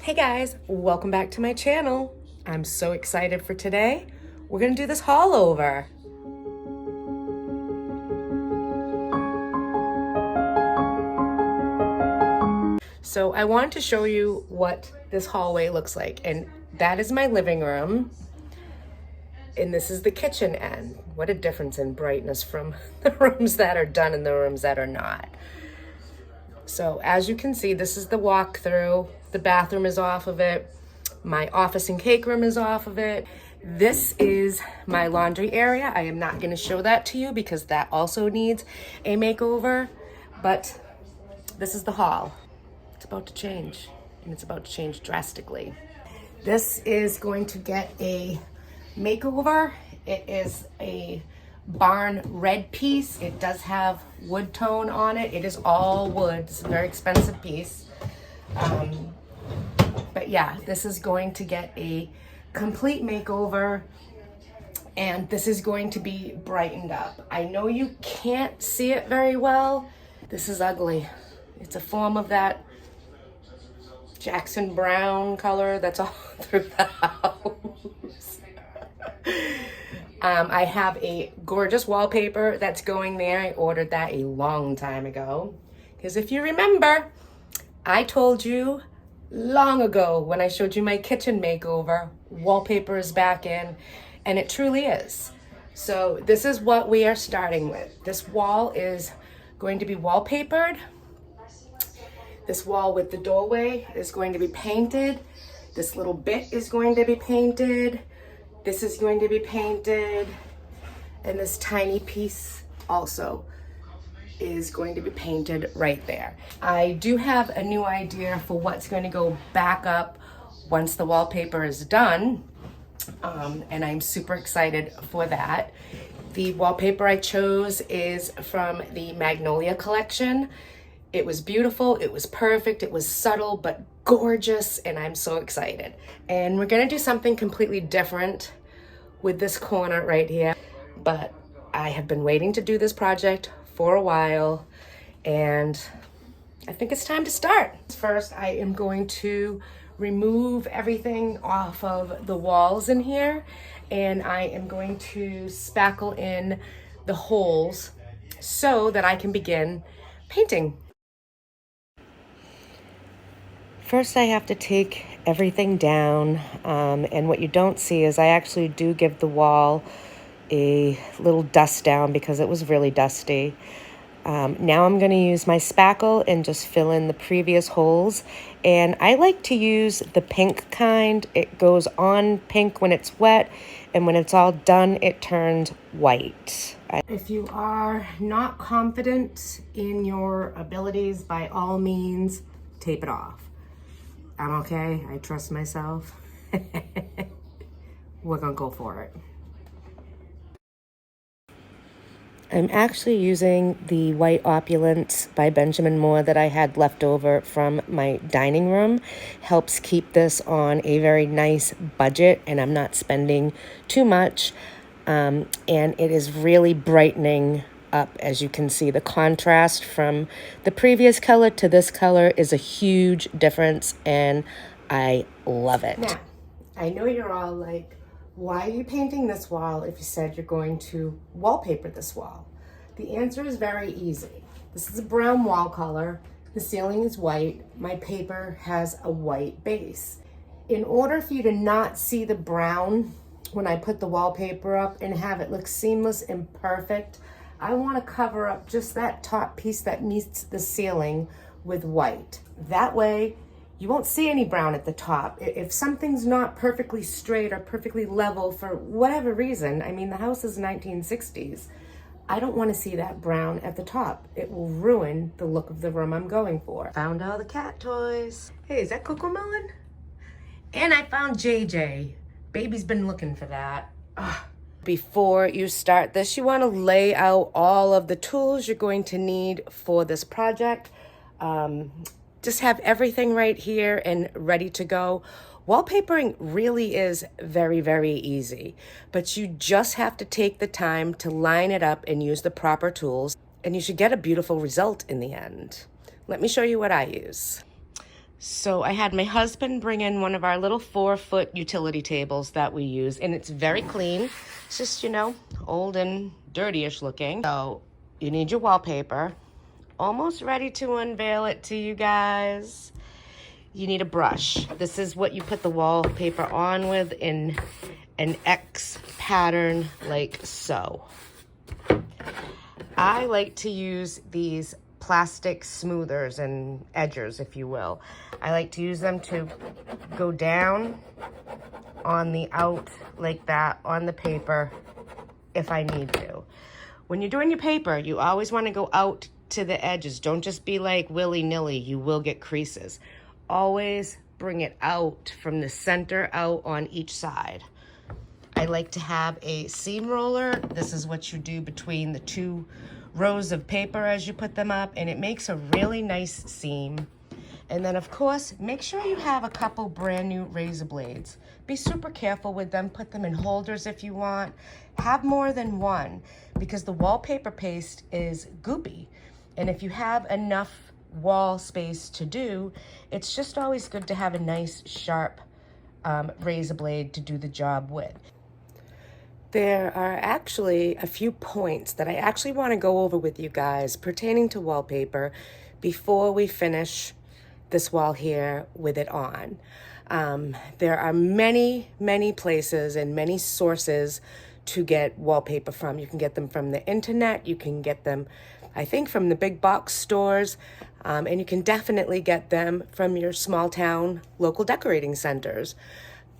Hey guys, welcome back to my channel. I'm so excited for today. We're gonna do this haul over. So I wanted to show you what this hallway looks like, and that is my living room. And this is the kitchen end. What a difference in brightness from the rooms that are done and the rooms that are not. So as you can see, this is the walkthrough. The bathroom is off of it. My office and cake room is off of it. This is my laundry area. I am not gonna show that to you because that also needs a makeover, but this is the hall. It's about to change, and it's about to change drastically. This is going to get a makeover. It is a barn red piece. It does have wood tone on it. It is all wood. It's a very expensive piece. But yeah, this is going to get a complete makeover, and this is going to be brightened up. I know you can't see it very well. This is ugly. It's a form of that Jackson Brown color that's all through the house. I have a gorgeous wallpaper that's going there. I ordered that a long time ago. Because if you remember, I told you long ago when I showed you my kitchen makeover, wallpaper is back in, and it truly is. So this is what we are starting with. This wall is going to be wallpapered. This wall with the doorway is going to be painted. This little bit is going to be painted. This is going to be painted. And this tiny piece also is going to be painted right there. I do have a new idea for what's going to go back up once the wallpaper is done. And I'm super excited for that. The wallpaper I chose is from the Magnolia collection. It was beautiful, it was perfect, it was subtle but gorgeous, and I'm so excited. And we're gonna do something completely different with this corner right here. But I have been waiting to do this project for a while, and I think it's time to start. First, I am going to remove everything off of the walls in here, and I am going to spackle in the holes so that I can begin painting. First, I have to take everything down, and what you don't see is I actually do give the wall a little dust down because it was really dusty. Now I'm going to use my spackle and just fill in the previous holes, and I like to use the pink kind. It goes on pink when it's wet, and when it's all done it turns white. If you are not confident in your abilities, by all means tape it off. I'm okay, I trust myself. We're gonna go for it. I'm actually using the White Opulence by Benjamin Moore that I had left over from my dining room. Helps keep this on a very nice budget, and I'm not spending too much. And it is really brightening up. As you can see, the contrast from the previous color to this color is a huge difference, and I love it. Now, I know you're all like, why are you painting this wall if you said you're going to wallpaper this wall? The answer is very easy. This is a brown wall color. The ceiling is white. My paper has a white base. In order for you to not see the brown when I put the wallpaper up and have it look seamless and perfect, I want to cover up just that top piece that meets the ceiling with white. That way, you won't see any brown at the top. If something's not perfectly straight or perfectly level for whatever reason, I mean, the house is 1960s, I don't want to see that brown at the top. It will ruin the look of the room I'm going for. Found all the cat toys. Hey, is that Coco Melon? And I found JJ. Baby's been looking for that. Ugh. Before you start this, you want to lay out all of the tools you're going to need for this project. Just have everything right here and ready to go. Wallpapering really is very, very easy, but you just have to take the time to line it up and use the proper tools, and you should get a beautiful result in the end. Let me show you what I use. So I had my husband bring in one of our little 4-foot utility tables that we use, and it's very clean. It's just, you know, old and dirty-ish looking. So you need your wallpaper. Almost ready to unveil it to you guys. You need a brush. This is what you put the wallpaper on with in an X pattern like so. I like to use these plastic smoothers and edgers, if you will. I like to use them to go down on the out like that on the paper if I need to. When you're doing your paper, you always want to go out to the edges. Don't just be like willy-nilly. You will get creases. Always bring it out from the center out on each side. I like to have a seam roller. This is what you do between the two rows of paper as you put them up, and it makes a really nice seam. And then, of course, make sure you have a couple brand new razor blades. Be super careful with them. Put them in holders if you want. Have more than one, because the wallpaper paste is goopy. And if you have enough wall space to do, it's just always good to have a nice sharp razor blade to do the job with. There are actually a few points that I actually want to go over with you guys pertaining to wallpaper before we finish this wall here with it on. There are many places and many sources to get wallpaper from. You can get them from the internet, you can get them, I think, from the big box stores, and you can definitely get them from your small town local decorating centers.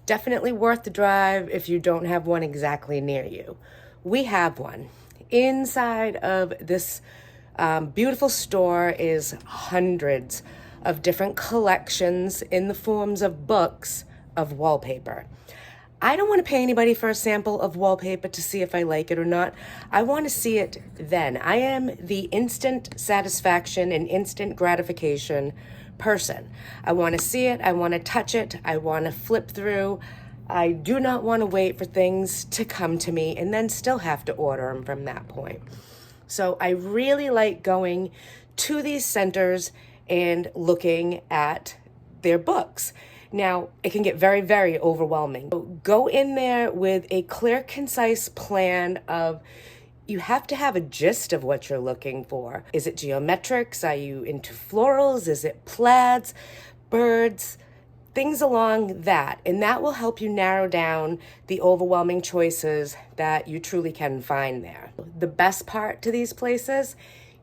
Definitely worth the drive if you don't have one exactly near you. We have one. Inside of this beautiful store is hundreds of different collections in the forms of books of wallpaper. I don't want to pay anybody for a sample of wallpaper to see if I like it or not. I want to see it then. I am the instant satisfaction and instant gratification person. I want to see it. I want to touch it. I want to flip through. I do not want to wait for things to come to me and then still have to order them from that point. So I really like going to these centers and looking at their books. Now, it can get very overwhelming. So go in there with a clear, concise plan of, you have to have a gist of what you're looking for. Is it geometrics? Are you into florals? Is it plaids, birds, things along that? And that will help you narrow down the overwhelming choices that you truly can find there. The best part to these places,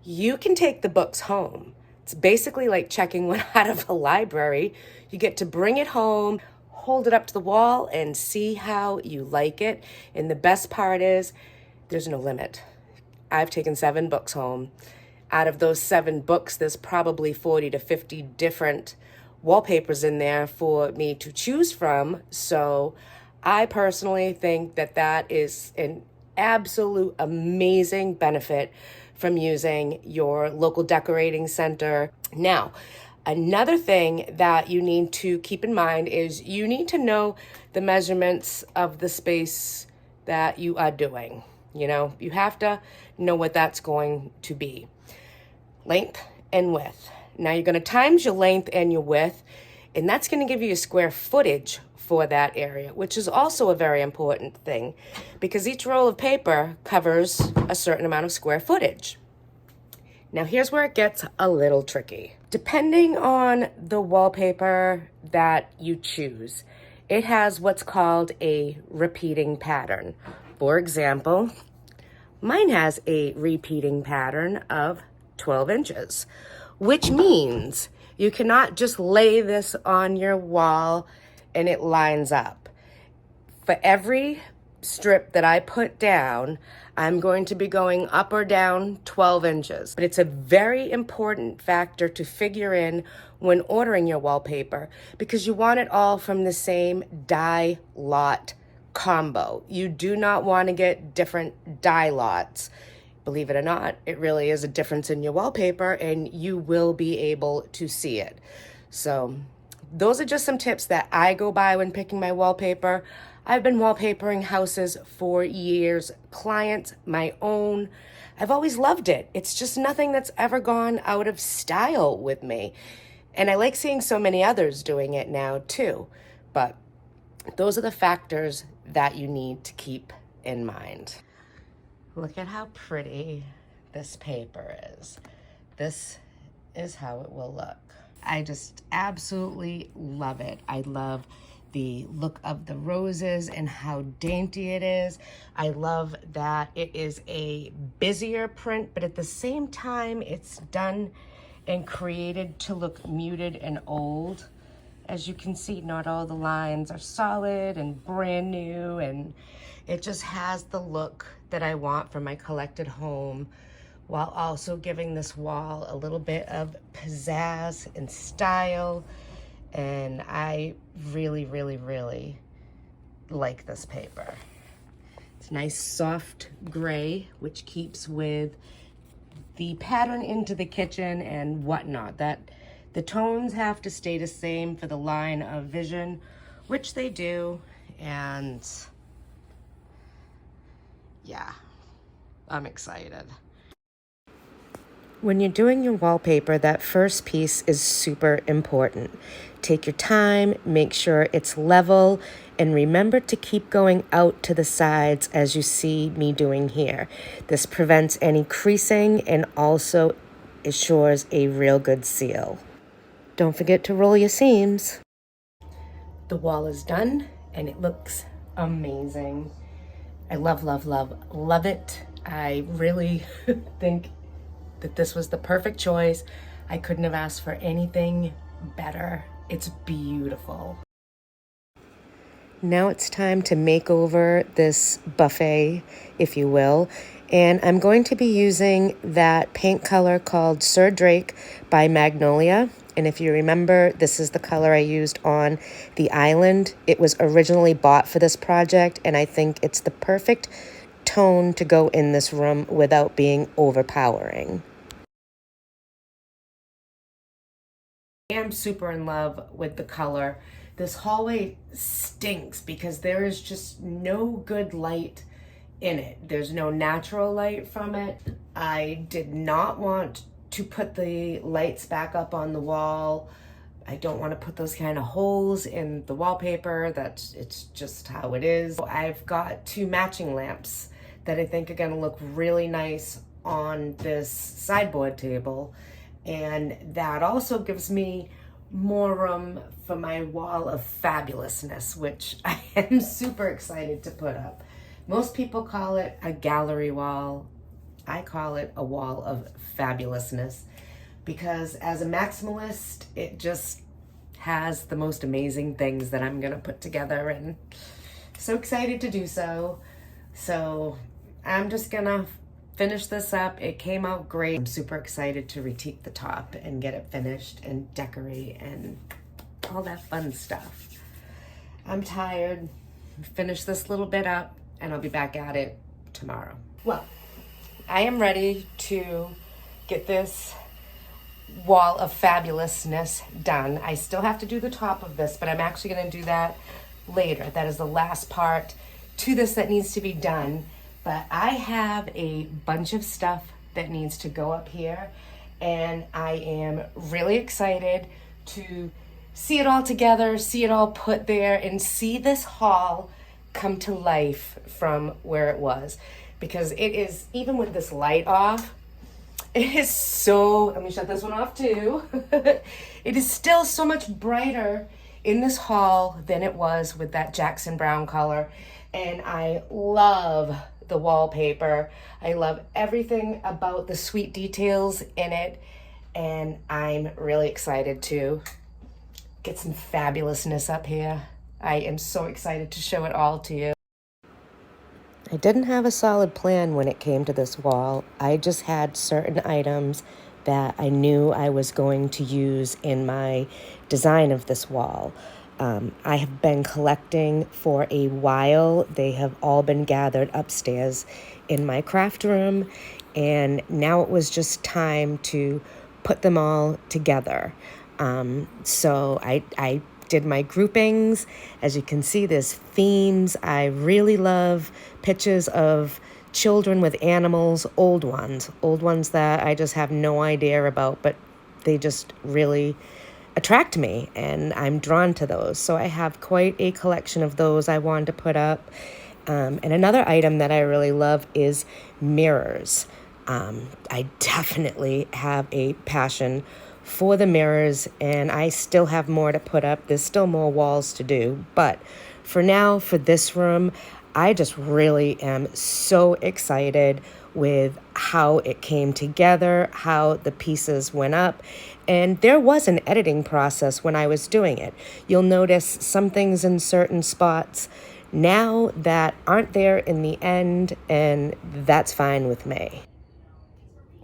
you can take the books home. It's basically like checking one out of a library. You get to bring it home, hold it up to the wall, and see how you like it. And the best part is, there's no limit. I've taken 7 books home. Out of those 7 books, there's probably 40 to 50 different wallpapers in there for me to choose from. So I personally think that that is an absolute amazing benefit from using your local decorating center. Now, another thing that you need to keep in mind is you need to know the measurements of the space that you are doing. You know, you have to know what that's going to be. Length and width. Now you're going to times your length and your width, and that's going to give you a square footage for that area, which is also a very important thing because each roll of paper covers a certain amount of square footage. Now here's where it gets a little tricky. Depending on the wallpaper that you choose, it has what's called a repeating pattern. For example, mine has a repeating pattern of 12 inches, which means you cannot just lay this on your wall and it lines up. For every strip that I put down, I'm going to be going up or down 12 inches. But it's a very important factor to figure in when ordering your wallpaper because you want it all from the same dye lot combo. You do not want to get different dye lots. Believe it or not, it really is a difference in your wallpaper and you will be able to see it. So those are just some tips that I go by when picking my wallpaper. I've been wallpapering houses for years, clients, my own. I've always loved it. It's just nothing that's ever gone out of style with me. And I like seeing so many others doing it now too. But those are the factors that you need to keep in mind. Look at how pretty this paper is. This is how it will look. I just absolutely love it. I love the look of the roses and how dainty it is. I love that it is a busier print, but at the same time, it's done and created to look muted and old. As you can see, not all the lines are solid and brand new, and it just has the look that I want for my collected home, while also giving this wall a little bit of pizzazz and style. And I really, really, really like this paper. It's nice soft gray, which keeps with the pattern into the kitchen and whatnot. That the tones have to stay the same for the line of vision, which they do. And yeah, I'm excited. When you're doing your wallpaper, that first piece is super important. Take your time, make sure it's level, and remember to keep going out to the sides as you see me doing here. This prevents any creasing and also assures a real good seal. Don't forget to roll your seams. The wall is done and it looks amazing. I love, love, love, love it. I really think that this was the perfect choice. I couldn't have asked for anything better. It's beautiful. Now it's time to make over this buffet, if you will. And I'm going to be using that paint color called Sir Drake by Magnolia. And if you remember, this is the color I used on the island. It was originally bought for this project, and I think it's the perfect tone to go in this room without being overpowering. I am super in love with the color. This hallway stinks because there is just no good light in it. There's no natural light from it. I did not want to put the lights back up on the wall. I don't want to put those kind of holes in the wallpaper. It's just how it is. I've got 2 matching lamps that I think are going to look really nice on this sideboard table. And that also gives me more room for my wall of fabulousness, which I am super excited to put up. Most people call it a gallery wall. I call it a wall of fabulousness because as a maximalist, it just has the most amazing things that I'm gonna put together, and so excited to do so. So I'm just gonna finish this up. It came out great. I'm super excited to retique the top and get it finished and decorate and all that fun stuff. I'm tired. Finish this little bit up and I'll be back at it tomorrow. Well, I am ready to get this wall of fabulousness done. I still have to do the top of this, but I'm actually going to do that later. That is the last part to this that needs to be done. But I have a bunch of stuff that needs to go up here, and I am really excited to see it all together, see it all put there, and see this hall come to life from where it was. Because it is, even with this light off, it is so, let me shut this one off too. It is still so much brighter in this hall than it was with that Jackson Brown color. And I love the wallpaper. I love everything about the sweet details in it. And I'm really excited to get some fabulousness up here. I am so excited to show it all to you. I didn't have a solid plan when it came to this wall. I just had certain items that I knew I was going to use in my design of this wall. I have been collecting for a while. They have all been gathered upstairs in my craft room, and now it was just time to put them all together. So I did my groupings. As you can see, there's themes. I really love pictures of children with animals, old ones that I just have no idea about, but they just really attract me, and I'm drawn to those. So I have quite a collection of those I wanted to put up. And another item that I really love is mirrors. I definitely have a passion for the mirrors, and I still have more to put up. There's still more walls to do, but for now, for this room, I just really am so excited with how it came together, how the pieces went up. And there was an editing process when I was doing it. You'll notice some things in certain spots now that aren't there in the end, and that's fine with me.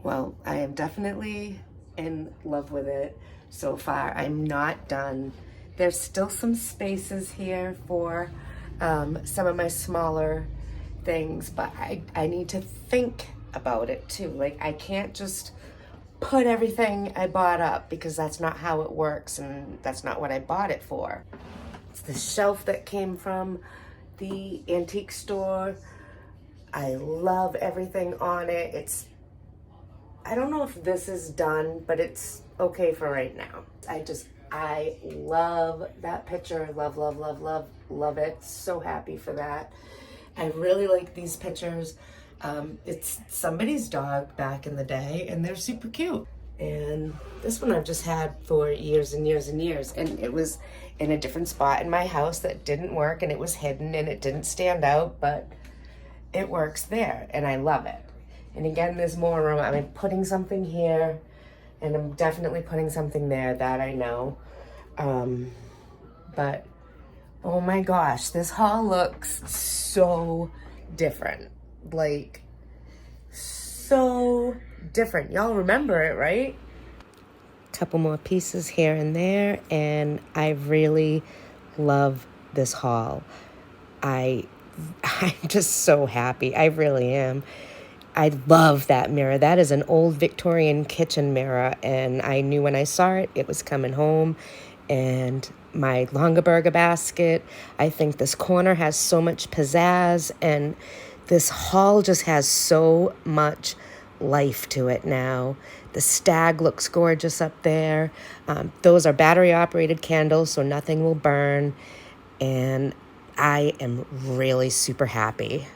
Well, I am definitely in love with it so far. I'm not done. There's still some spaces here for some of my smaller things, but I need to think about it too. Like, I can't just put everything I bought up, because that's not how it works, and that's not what I bought it for. It's the shelf that came from the antique store. I love everything on it. I don't know if this is done, but it's okay for right now. I love that picture. Love, love, love, love, love it. So happy for that. I really like these pictures. It's somebody's dog back in the day, and they're super cute. And this one I've just had for years and years and years. And it was in a different spot in my house that didn't work, and it was hidden and it didn't stand out, but it works there, and I love it. And again, there's more room. I'm putting something here, and I'm definitely putting something there, that I know. But oh my gosh, this haul looks so different. Like, so different. Y'all remember it, right? Couple more pieces here and there, and I really love this haul. I'm just so happy. I really am. I love that mirror. That is an old Victorian kitchen mirror, and I knew when I saw it, it was coming home. And my Longaberger basket. I think this corner has so much pizzazz, and this hall just has so much life to it now. The stag looks gorgeous up there. Those are battery-operated candles, so nothing will burn. And I am really super happy.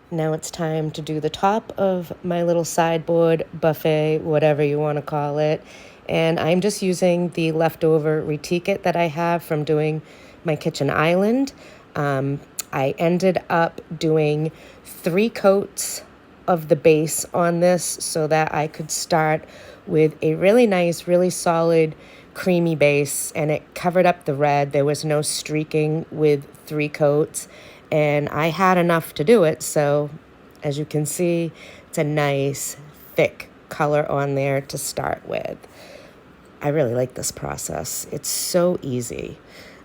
Now it's time to do the top of my little sideboard, buffet, whatever you want to call it. And I'm just using the leftover reticket that I have from doing my kitchen island. I ended up doing 3 coats of the base on this so that I could start with a really nice, really solid, creamy base, and it covered up the red. There was no streaking with 3 coats. And I had enough to do it, so as you can see, it's a nice, thick color on there to start with. I really like this process. It's so easy.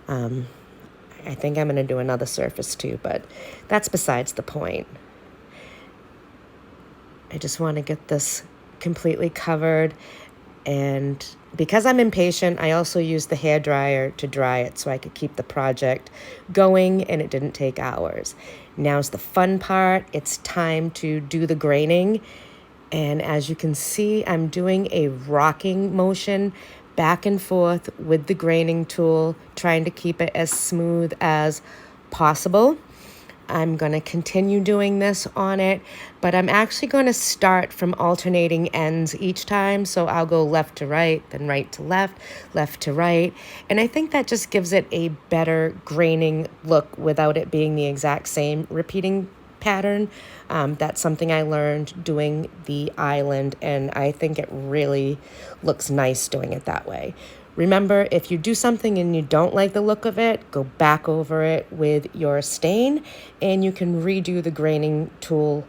I think I'm going to do another surface too, but that's besides the point. I just want to get this completely covered, and because I'm impatient, I also used the hairdryer to dry it so I could keep the project going and it didn't take hours. Now's the fun part. It's time to do the graining. And as you can see, I'm doing a rocking motion back and forth with the graining tool, trying to keep it as smooth as possible. I'm going to continue doing this on it, but I'm actually going to start from alternating ends each time. So I'll go left to right, then right to left, left to right. And I think that just gives it a better graining look without it being the exact same repeating pattern. That's something I learned doing the island, and I think it really looks nice doing it that way. Remember, if you do something and you don't like the look of it, go back over it with your stain, and you can redo the graining tool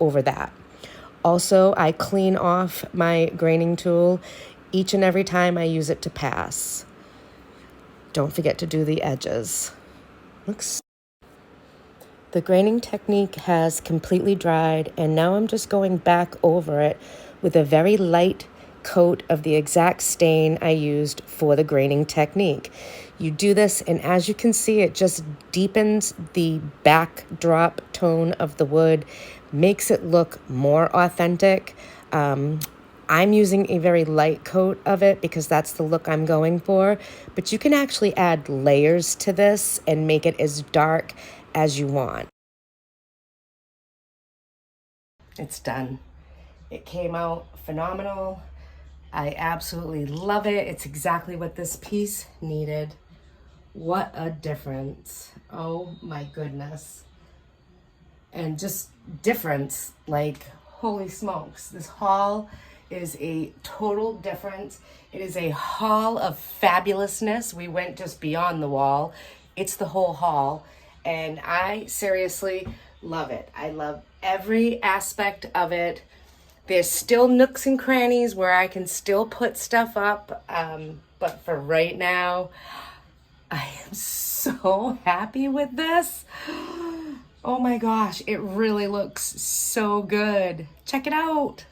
over that. Also, I clean off my graining tool each and every time I use it to pass. Don't forget to do the edges. The graining technique has completely dried, and now I'm just going back over it with a very light coat of the exact stain I used for the graining technique. You do this, and as you can see, it just deepens the backdrop tone of the wood, makes it look more authentic. I'm using a very light coat of it because that's the look I'm going for, but you can actually add layers to this and make it as dark as you want. It's done. It came out phenomenal. I absolutely love it. It's exactly what this piece needed. What a difference. Oh my goodness. And just difference, like, holy smokes. This haul is a total difference. It is a haul of fabulousness. We went just beyond the wall. It's the whole haul. And I seriously love it. I love every aspect of it. There's still nooks and crannies where I can still put stuff up. But for right now, I am so happy with this. Oh my gosh, it really looks so good. Check it out.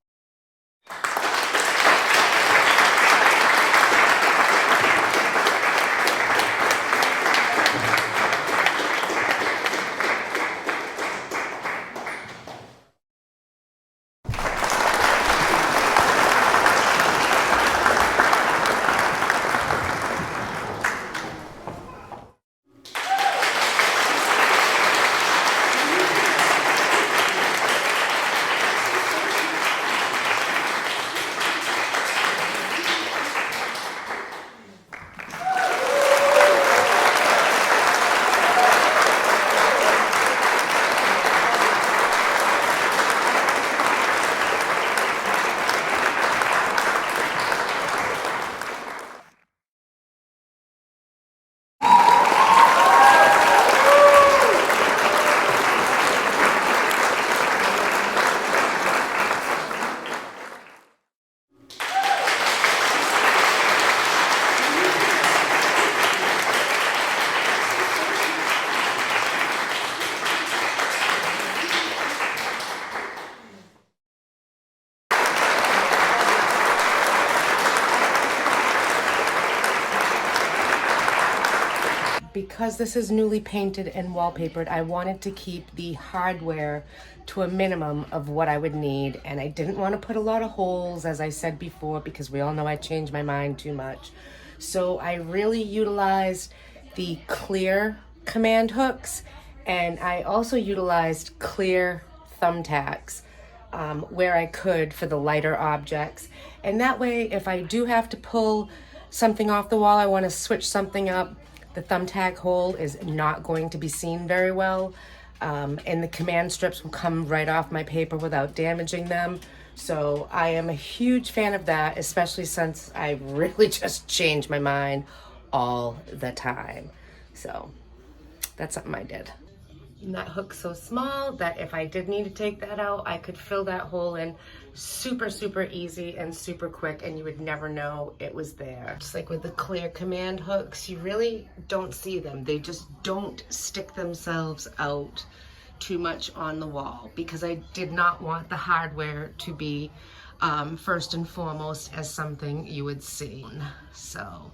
Because this is newly painted and wallpapered, I wanted to keep the hardware to a minimum of what I would need, and I didn't want to put a lot of holes, as I said before, because we all know I change my mind too much. So I really utilized the clear command hooks, and I also utilized clear thumbtacks where I could for the lighter objects. And that way, if I do have to pull something off the wall, I want to switch something up, the thumbtack hole is not going to be seen very well, and the command strips will come right off my paper without damaging them. So I am a huge fan of that, especially since I really just change my mind all the time. So that's something I did. And that hook's so small that if I did need to take that out, I could fill that hole in super, super easy and super quick, and you would never know it was there. Just like with the clear command hooks, you really don't see them. They just don't stick themselves out too much on the wall because I did not want the hardware to be first and foremost as something you would see. So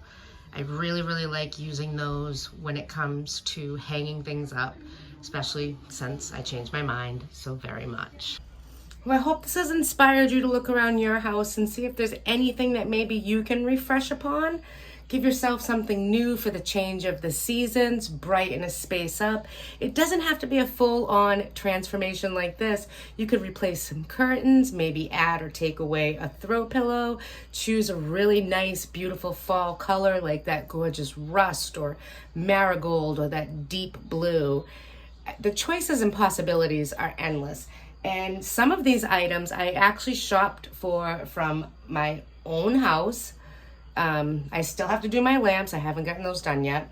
I really, really like using those when it comes to hanging things up, especially since I changed my mind so very much. Well, I hope this has inspired you to look around your house and see if there's anything that maybe you can refresh upon. Give yourself something new for the change of the seasons, brighten a space up. It doesn't have to be a full-on transformation like this. You could replace some curtains, maybe add or take away a throw pillow, choose a really nice, beautiful fall color like that gorgeous rust or marigold or that deep blue. The choices and possibilities are endless. And some of these items I actually shopped for from my own house. I still have to do my lamps. I haven't gotten those done yet.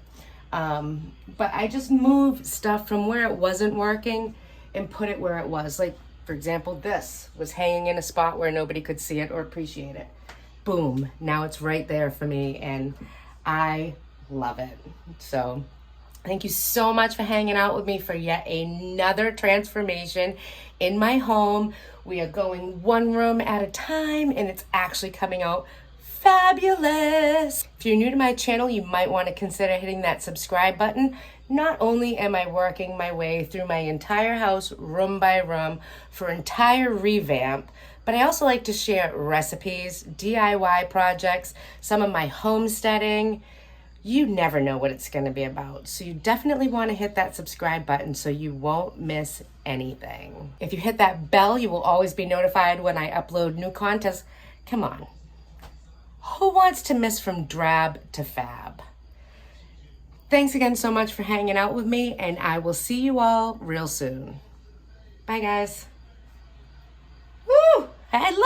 But I just moved stuff from where it wasn't working and put it where it was. Like, for example, this was hanging in a spot where nobody could see it or appreciate it. Boom, now it's right there for me and I love it. So thank you so much for hanging out with me for yet another transformation in my home. We are going one room at a time and it's actually coming out fabulous. If you're new to my channel, you might want to consider hitting that subscribe button. Not only am I working my way through my entire house room by room for entire revamp, But I also like to share recipes, DIY projects, some of my homesteading. You never know what it's going to be about. So you definitely want to hit that subscribe button so you won't miss anything. If you hit that bell, you will always be notified when I upload new content. Come on. Who wants to miss from drab to fab? Thanks again so much for hanging out with me, and I will see you all real soon. Bye, guys. Woo! I love